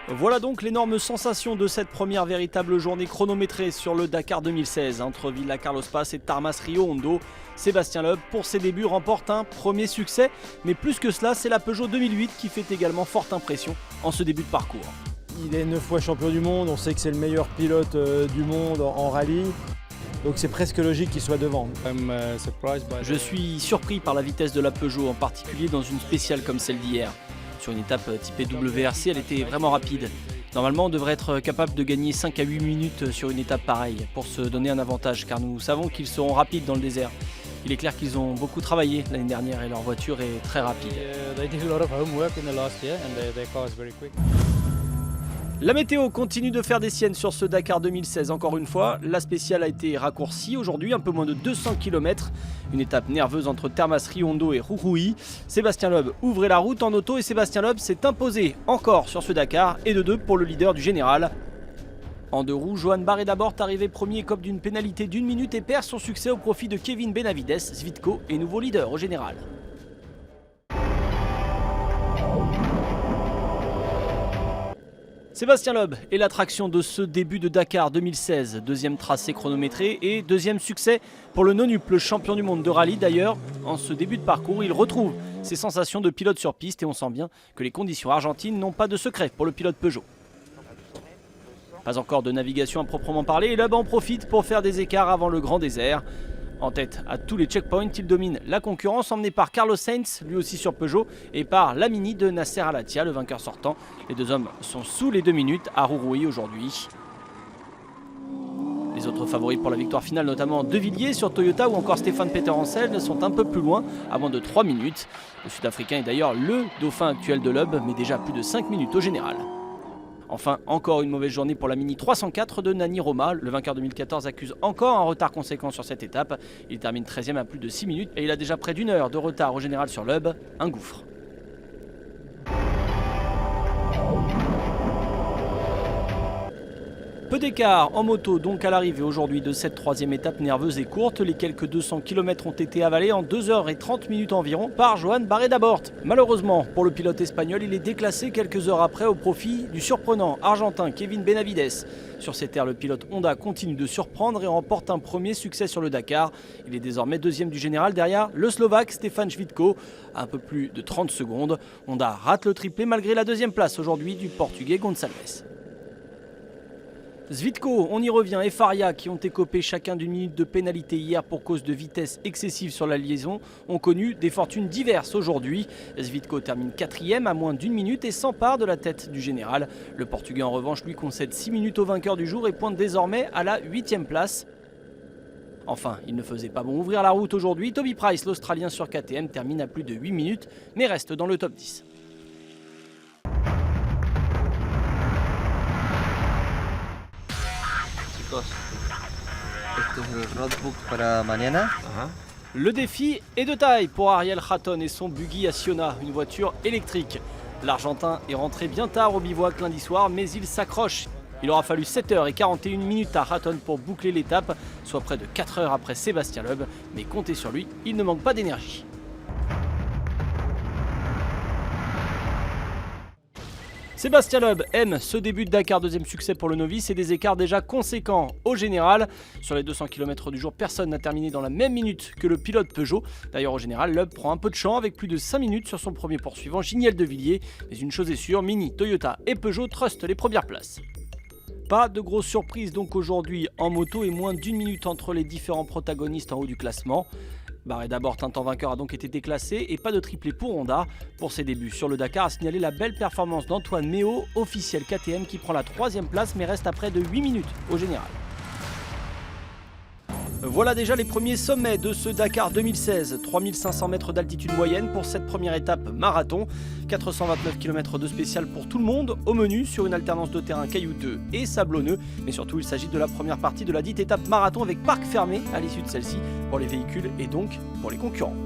Voilà donc l'énorme sensation de cette première véritable journée chronométrée sur le Dakar 2016 entre Villa Carlos Paz et Tarmas Rio Hondo. Sébastien Loeb, pour ses débuts, remporte un premier succès, mais plus que cela, c'est la Peugeot 2008 qui fait également forte impression en ce début de parcours. Il est 9 fois champion du monde, on sait que c'est le meilleur pilote du monde en rallye, donc c'est presque logique qu'il soit devant. Je suis surpris par la vitesse de la Peugeot, en particulier dans une spéciale comme celle d'hier. Sur une étape typée WRC, elle était vraiment rapide. Normalement, on devrait être capable de gagner 5 à 8 minutes sur une étape pareille pour se donner un avantage, car nous savons qu'ils seront rapides dans le désert. Il est clair qu'ils ont beaucoup travaillé l'année dernière et leur voiture est très rapide. La météo continue de faire des siennes sur ce Dakar 2016 encore une fois. La spéciale a été raccourcie aujourd'hui, un peu moins de 200 km. Une étape nerveuse entre Termas Rio Hondo et Jujuy. Sébastien Loeb ouvrait la route en auto et Sébastien Loeb s'est imposé encore sur ce Dakar et de 2 pour le leader du général. En 2 roues, Johan Barré-Dabort, arrivé premier, écope d'une pénalité d'1 minute et perd son succès au profit de Kevin Benavides. Zvitko est nouveau leader au général. Sébastien Loeb est l'attraction de ce début de Dakar 2016. Deuxième tracé chronométré et deuxième succès pour le Nonup, le champion du monde de rallye. D'ailleurs, en ce début de parcours, il retrouve ses sensations de pilote sur piste et on sent bien que les conditions argentines n'ont pas de secret pour le pilote Peugeot. Pas encore de navigation à proprement parler et Loeb en profite pour faire des écarts avant le grand désert. En tête à tous les checkpoints, il domine la concurrence, emmené par Carlos Sainz, lui aussi sur Peugeot, et par la Mini de Nasser Al-Attiyah, le vainqueur sortant. Les 2 hommes sont sous les 2 minutes à Jujuy aujourd'hui. Les autres favoris pour la victoire finale, notamment De Villiers sur Toyota ou encore Stéphane Peter Hansel, sont un peu plus loin, à moins de 3 minutes. Le Sud-Africain est d'ailleurs le dauphin actuel de Loeb, mais déjà plus de 5 minutes au général. Enfin, encore une mauvaise journée pour la Mini 304 de Nani Roma. Le vainqueur 2014 accuse encore un retard conséquent sur cette étape. Il termine 13e à plus de 6 minutes et il a déjà près d'1 heure de retard au général sur Loeb. Un gouffre. Peu d'écart en moto donc à l'arrivée aujourd'hui de cette 3e étape nerveuse et courte. Les quelques 200 km ont été avalés en 2h30 environ par Johan Barré-Dabort. Malheureusement pour le pilote espagnol, il est déclassé quelques heures après au profit du surprenant argentin Kevin Benavides. Sur ces terres, le pilote Honda continue de surprendre et remporte un premier succès sur le Dakar. Il est désormais 2e du général derrière le Slovaque Stefan Zvitko à un peu plus de 30 secondes. Honda rate le triplé malgré la 2e place aujourd'hui du Portugais Gonçalves. Zvitko, on y revient, et Faria, qui ont écopé chacun d'1 minute de pénalité hier pour cause de vitesse excessive sur la liaison, ont connu des fortunes diverses aujourd'hui. Zvitko termine 4e à moins d'1 minute et s'empare de la tête du général. Le Portugais en revanche lui concède 6 minutes au vainqueur du jour et pointe désormais à la 8e place. Enfin, il ne faisait pas bon ouvrir la route aujourd'hui. Toby Price, l'Australien sur KTM, termine à plus de 8 minutes mais reste dans le top 10. Este es el roadbook para mañana. Le défi est de taille pour Ariel Hatton et son buggy Acciona, une voiture électrique. L'Argentin est rentré bien tard au bivouac lundi soir, mais il s'accroche. Il aura fallu 7h41 à Hatton pour boucler l'étape, soit près de 4 heures après Sébastien Loeb. Mais comptez sur lui, il ne manque pas d'énergie. Sébastien Loeb aime ce début de Dakar, 2e succès pour le novice et des écarts déjà conséquents au général. Sur les 200 km du jour, personne n'a terminé dans la même minute que le pilote Peugeot. D'ailleurs au général, Loeb prend un peu de champ avec plus de 5 minutes sur son premier poursuivant, Giniel De Villiers. Mais une chose est sûre, Mini, Toyota et Peugeot trustent les premières places. Pas de grosse surprise donc aujourd'hui en moto et moins d'1 minute entre les différents protagonistes en haut du classement. Barré-Dabort, un temps vainqueur, a donc été déclassé et pas de triplé pour Honda. Pour ses débuts sur le Dakar, a signalé la belle performance d'Antoine Méo, officiel KTM, qui prend la 3e place mais reste à près de 8 minutes au général. Voilà déjà les premiers sommets de ce Dakar 2016. 3500 mètres d'altitude moyenne pour cette première étape marathon. 429 km de spécial pour tout le monde au menu sur une alternance de terrain caillouteux et sablonneux. Mais surtout, il s'agit de la première partie de la dite étape marathon avec parc fermé à l'issue de celle-ci pour les véhicules et donc pour les concurrents.